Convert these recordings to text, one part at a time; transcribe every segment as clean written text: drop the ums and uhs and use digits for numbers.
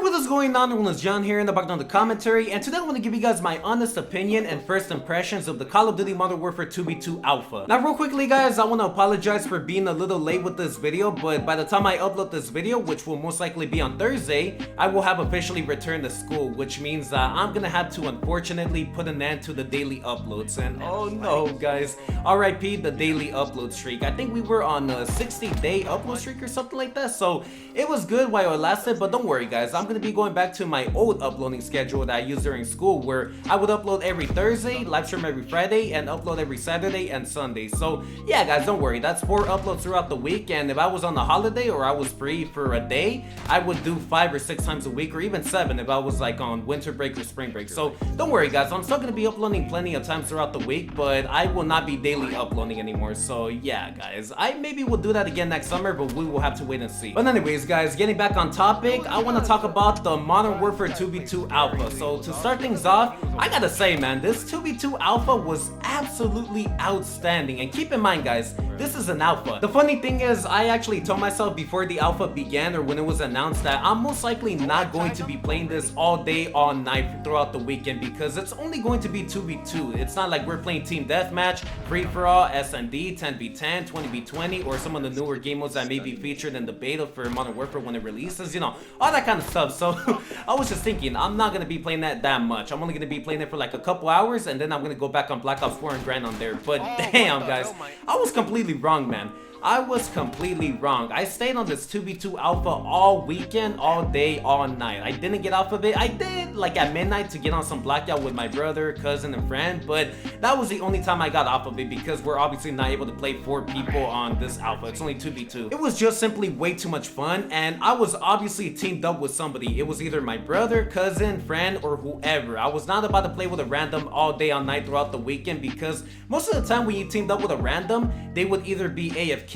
what is going on? Everyone's John here in the background of the commentary, and today I want to give you guys my honest opinion and first impressions of the Call of Duty Modern Warfare 2v2 Alpha. Now real quickly guys, I want to apologize for being a little late with this video, but by the time I upload this video, which will most likely be on Thursday, I will have officially returned to school, which means that I'm gonna have to unfortunately put an end to the daily uploads. And oh no guys, RIP the daily upload streak. I think we were on a 60-day upload streak or something like that, so it was good while it lasted, but don't worry guys, I'm gonna be going back to my old uploading schedule that I used during school, where I would upload every Thursday, live stream every Friday, and upload every Saturday and Sunday. So yeah guys, don't worry, that's 4 uploads throughout the week, and if I was on a holiday or I was free for a day, I would do 5 or 6 times a week, or even 7 if I was like on winter break or spring break. So don't worry guys, I'm still gonna be uploading plenty of times throughout the week, but I will not be daily uploading anymore. So yeah guys, I maybe will do that again next summer, but we will have to wait and see. But anyways guys, getting back on topic, I want to talk about the Modern Warfare 2v2 Alpha. So to start things off, I gotta say man, this 2v2 Alpha was absolutely outstanding. And keep in mind guys, this is an alpha. The funny thing is, I actually told myself before the alpha began, or when it was announced, that I'm most likely not going to be playing this all day, all night throughout the weekend, because it's only going to be 2v2. It's not like we're playing team deathmatch, free-for-all, SND, 10v10, 20v20, or some of the newer game modes that may be featured in the beta for Modern Warfare when it releases, you know, all that kind of stuff. So I was just thinking, I'm not going to be playing that much. I'm only going to be playing it for like a couple hours, and then I'm going to go back on Black Ops 4 and grind on there. But damn guys, I was completely wrong man. I was completely wrong. I stayed on this 2v2 alpha all weekend, all day, all night. I didn't get off of it. I did like at midnight to get on some blackout with my brother, cousin, and friend, but that was the only time I got off of it, because we're obviously not able to play 4 people on this alpha. It's only 2v2. It was just simply way too much fun, and I was obviously teamed up with somebody. It was either my brother, cousin, friend, or whoever. I was not about to play with a random all day, all night throughout the weekend, because most of the time when you teamed up with a random, they would either be AFK,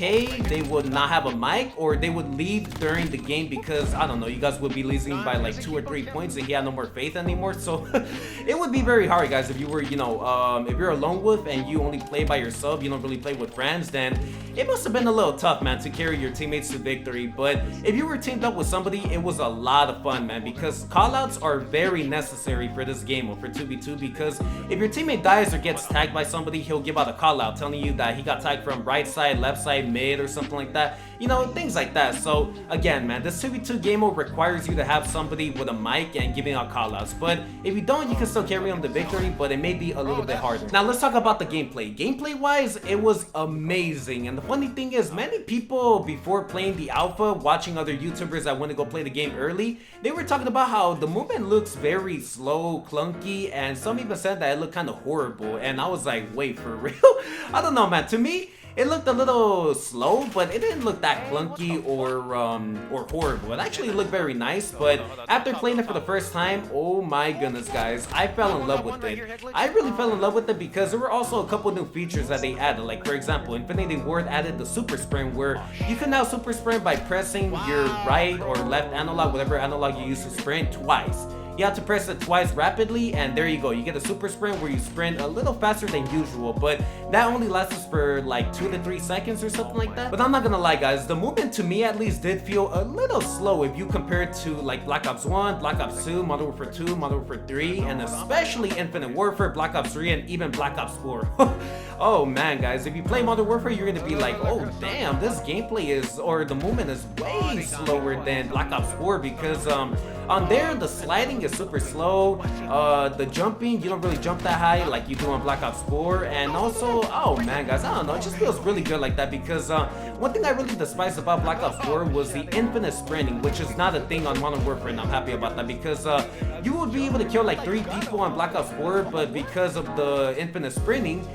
they would not have a mic, or they would leave during the game because, I don't know, you guys would be losing by like 2 or 3 points and he had no more faith anymore. So it would be very hard guys if you were, you know, if you're a lone wolf and you only play by yourself, you don't really play with friends, then it must have been a little tough man to carry your teammates to victory. But if you were teamed up with somebody, it was a lot of fun man, because callouts are very necessary for this game, or for 2v2, because if your teammate dies or gets tagged by somebody, he'll give out a callout telling you that he got tagged from right side, left side, mid, or something like that, you know, things like that. So again man, this 2v2 game mode requires you to have somebody with a mic and giving out callouts, but if you don't, you can still carry on the victory, but it may be a little bit harder. Now let's talk about the gameplay. Gameplay wise, it was amazing. And the funny thing is, many people before playing the alpha, watching other YouTubers that want to go play the game early, they were talking about how the movement looks very slow, clunky, and some even said that it looked kind of horrible. And I was like, wait, for real? I don't know man, to me it looked a little slow, but it didn't look that clunky or horrible. It actually looked very nice, but after playing it for the first time, oh my goodness guys, I fell in love with it. I really fell in love with it because there were also a couple new features that they added. Like for example, Infinity Ward added the super sprint, where you can now super sprint by pressing your right or left analog, whatever analog you use to sprint, twice. You have to press it twice rapidly, and there you go. You get a super sprint where you sprint a little faster than usual, but that only lasts for like 2 to 3 seconds or something like that. But I'm not gonna lie guys, the movement to me at least did feel a little slow if you compare it to like Black Ops 1, Black Ops 2, Modern Warfare 2, Modern Warfare 3, and especially Infinite Warfare, Black Ops 3, and even Black Ops 4. Oh man guys, if you play Modern Warfare, you're gonna be like, oh damn, this gameplay is, or the movement is way slower than Black Ops 4, because on there the sliding is super slow, the jumping, you don't really jump that high like you do on Black Ops 4, and also, oh man guys, I don't know, it just feels really good like that, because one thing I really despised about Black Ops 4 was the infinite sprinting, which is not a thing on Modern Warfare, and I'm happy about that, because you would be able to kill like 3 people on Black Ops 4, but because of the infinite sprinting,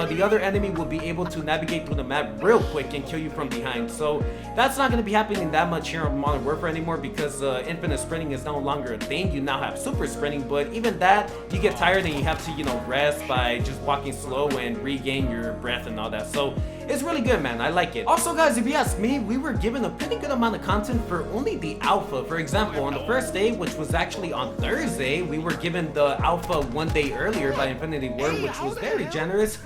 the other enemy will be able to navigate through the map real quick and kill you from behind. So that's not going to be happening that much here on Modern Warfare anymore, because infinite sprinting is no longer a thing. You now have super sprinting, but even that, you get tired and you have to, you know, rest by just walking slow and regain your breath and all that. So it's really good man, I like it. Also guys, if you ask me, we were given a pretty good amount of content for only the alpha. For example, on the first day, which was actually on Thursday, we were given the alpha 1 day earlier by Infinity Ward, which was very generous.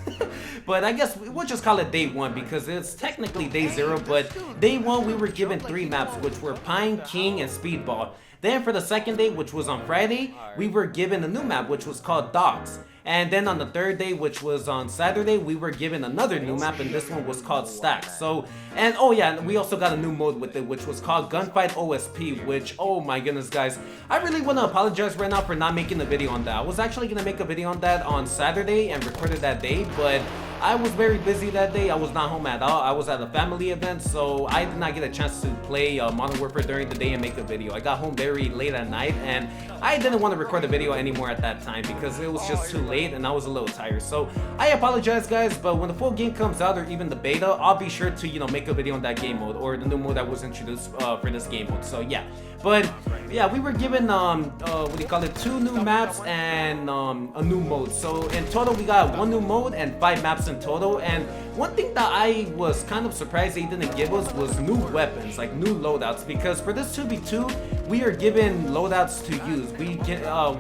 But I guess we'll just call it day 1 because it's technically day 0, but day 1 we were given 3 maps, which were Pine, King, and Speedball. Then for the second day, which was on Friday, we were given a new map, which was called Docks. And then on the third day, which was on Saturday, we were given another new map, and this one was called Stacks. So, and oh yeah, we also got a new mode with it, which was called Gunfight OSP, which, oh my goodness, guys, I really want to apologize right now for not making a video on that. I was actually going to make a video on that on Saturday and record it that day, but I was very busy that day. I was not home at all. I was at a family event, so I did not get a chance to play Modern Warfare during the day and make a video. I got home very late at night, and I didn't want to record a video anymore at that time because it was just too late and I was a little tired. So I apologize, guys, but when the full game comes out or even the beta, I'll be sure to, you know, make a video on that game mode or the new mode that was introduced for this game mode. So yeah, but yeah, we were given what do you call it, 2 new maps and a new mode. So in total, we got 1 new mode and 5 maps in total. And one thing that I was kind of surprised they didn't give us was new weapons, like new loadouts, because for this 2v2 we are given loadouts to use.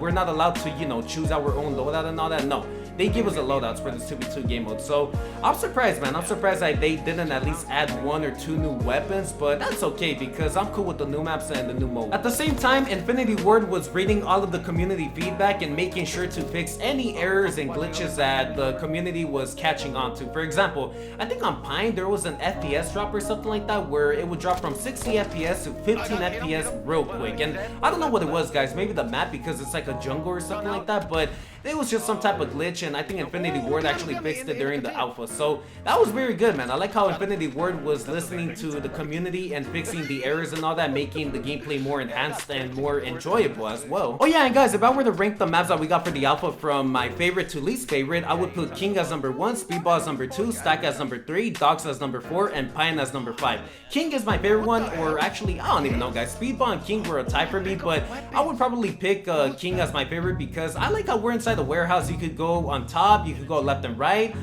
We're not allowed to, you know, choose our own loadout and all that. No, they give us the loadouts for this 2v2 game mode. So I'm surprised, man. I'm surprised that they didn't at least add 1 or 2 new weapons, but that's okay because I'm cool with the new maps and the new mode. At the same time, Infinity Ward was reading all of the community feedback and making sure to fix any errors and glitches that the community was catching on to. For example, I think on Pine there was an FPS drop or something like that where it would drop from 60 FPS to 15 FPS real quick. And I don't know what it was, guys. Maybe the map because it's like a jungle or something like that, but it was just some type of glitch, and I think Infinity Ward actually fixed it during the alpha. So that was very good, man. I like how Infinity Ward was listening to the community and fixing the errors and all that, making the gameplay more enhanced and more enjoyable as well. Oh yeah, and guys, if I were to rank the maps that we got for the alpha from my favorite to least favorite, I would put King as number 1, Speedball as number 2, Stack as number 3, Dogs as number 4, and Pine as number 5. King is my favorite one, or actually, I don't even know, guys. Speedball and King were a tie for me, but I would probably pick King as my favorite because I like how we're inside the warehouse. You could go on top, you could go left and right,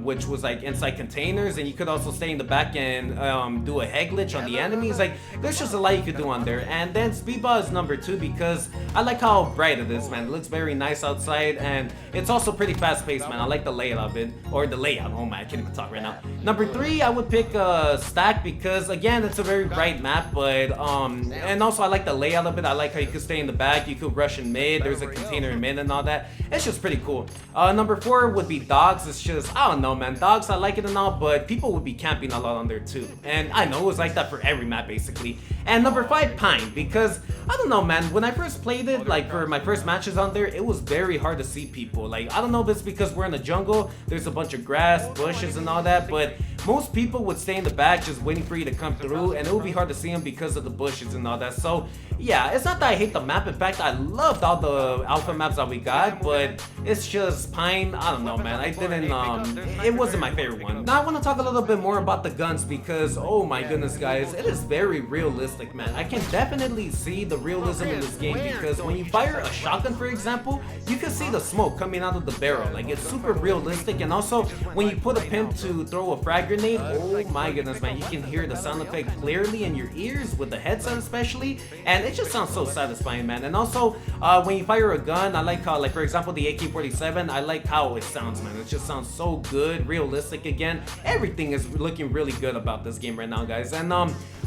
which was like inside containers, and you could also stay in the back and do a head glitch on the enemies. Like, there's just a lot you could do on there. And then Speedball is number 2 because I like how bright it is, man. It looks very nice outside, and it's also pretty fast paced, man. I like the layout of it, or the layout. Oh man, I can't even talk right now. Number 3, I would pick Stack because again, it's a very bright map, but and also I like the layout of it. I like how you could stay in the back, you could rush in mid, there's a container in mid and all that. It's just pretty cool. Number 4 would be Dogs. It's just, I don't know, man. Dogs, I like it and all, but people would be camping a lot on there too. And I know it was like that for every map basically. And number 5, Pine, because I don't know, man. When I first played it, like for my first matches on there, it was very hard to see people. Like, I don't know if it's because we're in the jungle, there's a bunch of grass, bushes and all that, but most people would stay in the back just waiting for you to come through, and it would be hard to see them because of the bushes and all that. So yeah, it's not that I hate the map. In fact, I loved all the alpha maps that we got, but it's just Pine, I don't know, man. I didn't, it wasn't my favorite one. Now I want to talk a little bit more about the guns because, oh my goodness, guys, it is very realistic, man. I can definitely see the realism in this game because when you fire a shotgun, for example, you can see the smoke coming out of the barrel. Like, it's super realistic. And also, when you put a pin to throw a frag grenade, oh my goodness, man, you can hear the sound effect clearly in your ears with the headset especially, and it just sounds so satisfying, man. And also, when you fire a gun, I like how, like, for example, the AK-47, I like how it sounds, man. It just sounds so good, realistic again. Everything is looking really good about this game right now, guys. And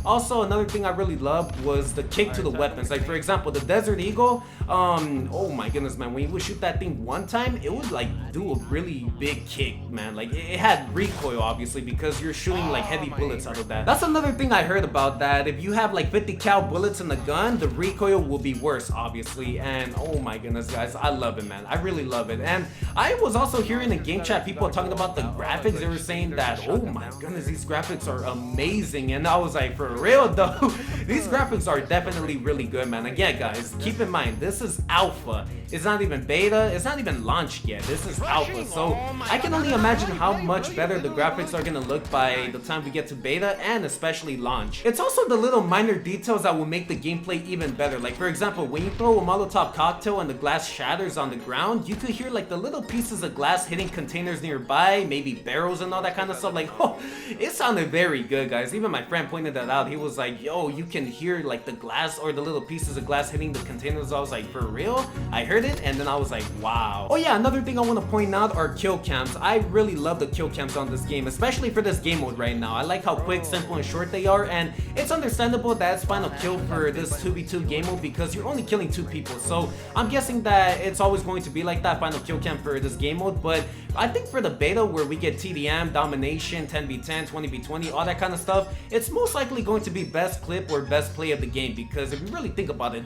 also, another thing I really loved was the kick to the weapons. Like, for example, the Desert Eagle, oh my goodness, man, when you would shoot that thing one time, it would like do a really big kick, man. Like, it had recoil, obviously, because you're shooting like heavy bullets out of that. That's another thing I heard about, that if you have like 50 cal bullets in the gun, the recoil will be worse, obviously. And oh my goodness, guys, I love it, man. I really love it. And I was also hearing in game chat people talking about the graphics. They were saying that, oh my goodness, these graphics are amazing. And I was like, for real though, these graphics are definitely really good, man. Again, guys, keep in mind, this is alpha. It's not even beta, it's not even launched yet. This is alpha, so I can only imagine how much better the graphics are gonna look by the time we get to beta and especially launch. It's also the little minor details that will make the gameplay even better. Like, for example, when you throw a Molotov cocktail and the glass shatters on the ground, you could hear like the little pieces of glass hitting containers nearby, maybe barrels and all that kind of stuff. Like, oh, it sounded very good, guys. Even my friend pointed that out. He was like, yo, you can hear like the glass or the little pieces of glass hitting the containers. I was like, for real? I heard it and then I was like, wow. Oh yeah, another thing I want to point out are kill cams. I really love the kill cams on this game, especially for this game mode right now. I like how quick, simple, and short they are, and it's understandable that it's final kill for this 2v2 game mode because you're only killing 2 people. So I'm guessing that it's always going to be like that, final kill cam for this game mode. But I think for the beta where we get TDM, domination, 10v10, 20v20, all that kind of stuff, it's most likely going to be best clip or best play of the game, because if you really think about it,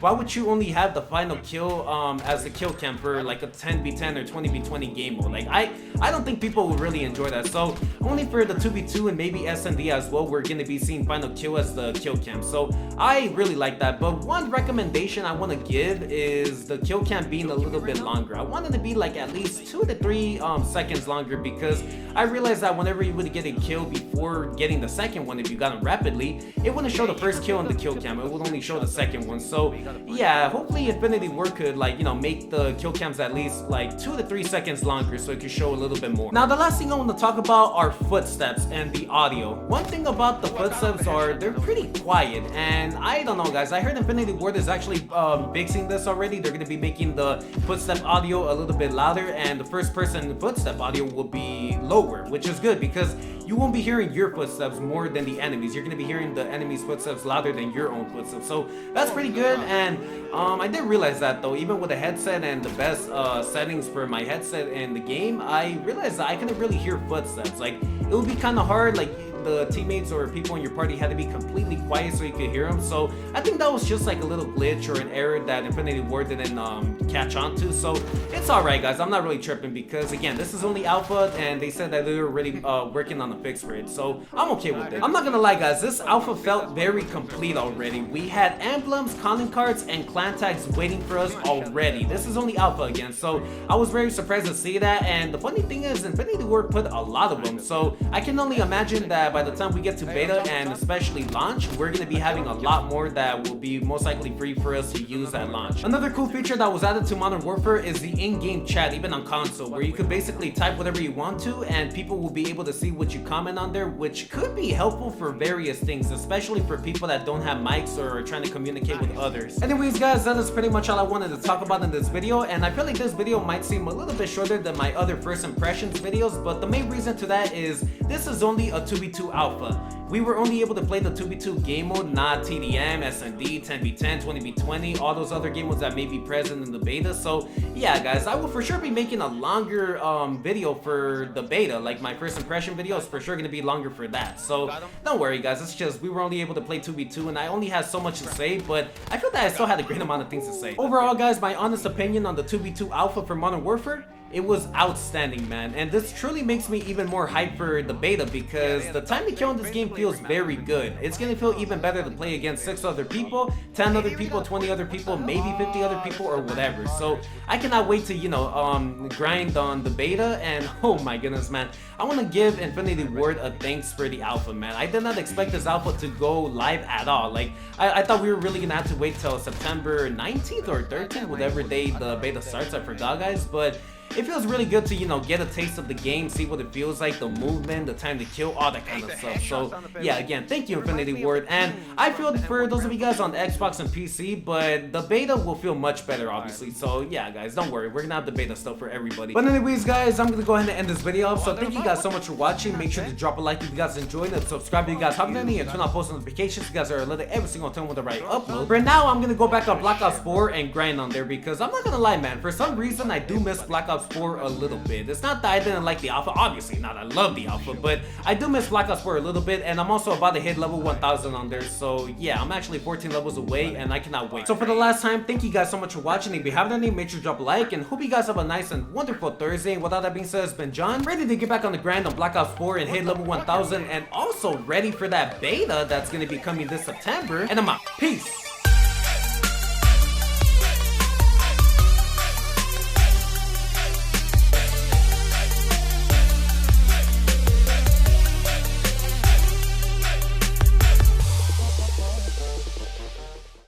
why would you only have the final kill as a kill cam for like a 10v10 or 20v20 game mode? Like I don't think people would really enjoy that. So only for the 2v2 and maybe SND as well, we're going to be seeing final kill as the kill cam. So I really like that. But one recommendation I want to give is the kill cam being a little bit longer. I want it to be like at least 2 to 3 seconds longer, because I realized that whenever you would get a kill before getting the second one, if you got it rapidly, it wouldn't show the first kill on the kill cam, it would only show the second one. So yeah, hopefully Infinity Ward could, like, you know, make the kill cams at least like 2 to 3 seconds longer so it could show a little bit more. Now the last thing I want to talk about are footsteps and the audio. One thing about the footsteps are they're pretty quiet, and I don't know guys, I heard Infinity Ward is actually fixing this already. They're going to be making the footstep audio a little bit louder, and the first person footstep audio will be lower, which is good because you won't be hearing your footsteps more than the enemies. You're going to be hearing the enemy's footsteps louder than your own footsteps. So that's pretty good. And I did realize that though, even with a headset and the best settings for my headset in the game, I realized that I couldn't really hear footsteps. Like, it would be kind of hard, like the teammates or people in your party had to be completely quiet so you could hear them. So I think that was just like a little glitch or an error that Infinity Ward didn't catch on to. So it's alright guys, I'm not really tripping because again, this is only alpha and they said that they were already working on a fix for it. So I'm okay with it. I'm not gonna lie guys, this alpha felt very complete already. We had emblems, calling cards, and clan tags waiting for us already. This is only alpha again, so I was very surprised to see that. And the funny thing is Infinity Ward put a lot of them, so I can only imagine that by the time we get to beta and especially launch, we're going to be having a lot more that will be most likely free for us to use at launch. Another cool feature that was added to Modern Warfare is the in-game chat, even on console, where you could basically type whatever you want to and people will be able to see what you comment on there, which could be helpful for various things, especially for people that don't have mics or are trying to communicate with others. Anyways guys, that is pretty much all I wanted to talk about in this video, and I feel like this video might seem a little bit shorter than my other first impressions videos, but the main reason to that is this is only a 2v2 alpha. We were only able to play the 2v2 game mode, not TDM, SND, 10v10, 20v20, all those other game modes that may be present in the beta. So yeah guys, I will for sure be making a longer video for the beta. Like my first impression video is for sure going to be longer for that. So don't worry guys, it's just we were only able to play 2v2 and I only had so much to say, but I feel that I still had a great amount of things to say. Overall guys, my honest opinion on the 2v2 alpha for Modern Warfare, it was outstanding, man, and this truly makes me even more hyped for the beta because the time to kill in this game feels very good. It's gonna feel even better to play against 6 other people, 10 other people, 20 other people, maybe 50 other people or whatever. So I cannot wait to, you know, grind on the beta. And oh my goodness, man, I want to give Infinity Ward a thanks for the alpha, man. I did not expect this alpha to go live at all. Like I thought we were really gonna have to wait till September 19th or 13th, whatever day the beta starts. I forgot guys, but it feels really good to, you know, get a taste of the game, see what it feels like, the movement, the time to kill, all that kind of stuff. So yeah, again, thank you Infinity Ward. And I feel for those of you guys on the Xbox and PC, but the beta will feel much better obviously. So yeah guys, don't worry, we're gonna have the beta stuff for everybody. But anyways guys, I'm gonna go ahead and end this video. So thank you guys so much for watching. Make sure to drop a like if you guys enjoyed it, subscribe if you guys haven't already, and turn on post notifications so you guys are alerted every single time when I upload. For now, I'm gonna go back on Black Ops 4 and grind on there because I'm not gonna lie, man, for some reason I do miss Black Ops 4 a little bit. It's not that I didn't like the alpha, obviously not, I love the alpha, but I do miss Black Ops 4 a little bit, and I'm also about to hit level 1000 on there. So yeah, I'm actually 14 levels away and I cannot wait. So for the last time, thank you guys so much for watching. If you haven't already, make sure to drop a like, and hope you guys have a nice and wonderful Thursday. And with all that being said, it's been John, ready to get back on the grind on Black Ops 4 and hit level 1000, and also ready for that beta that's going to be coming this September, and I'm out. Peace.